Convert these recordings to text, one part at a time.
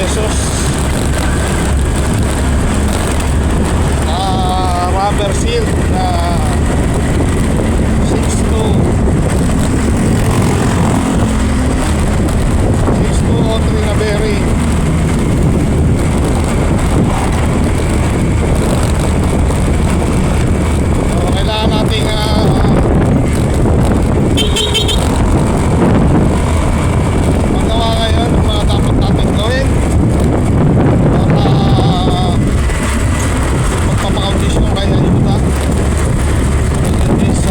pesos. Rubber seal na 6203 na bearing. So, kailangan nating magawa ngayon ang mga dapat natin gawin para magpapakaudisyon kaya yuta. This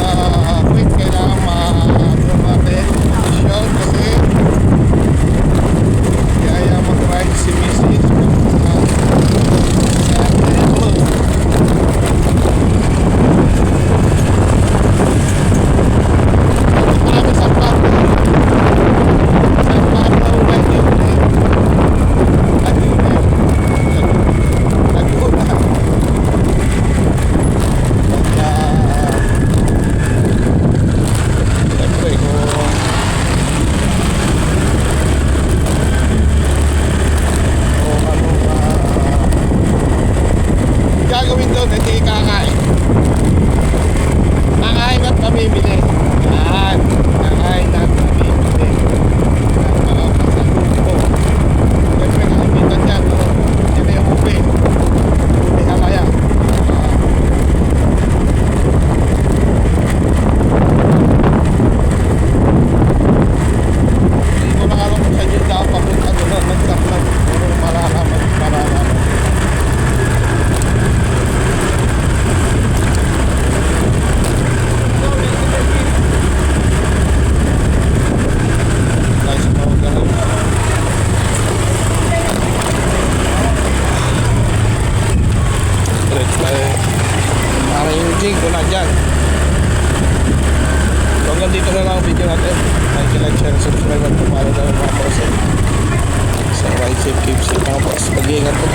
quick, kailangan ma-draw natin audition kasi kaya mag-ride si Mrs. gagawin doon, hindi kakain. Kakain at mamimili. Yan. Kakain at mamimili. Yan, mga pasalubong. Siyempre, nakimitan dyan. Yan na yung ubi. Ubi halaya. Hindi ko na alam kung saan yung daan papunta doon. Nagtaklag. Puro malalaman. Para yung jig ko na dyan. So hanggang dito na lang ang video natin. Like, share, subscribe at pumalo na ng mga person. So ride safe, keep safe mga boss. Mag-iingat po.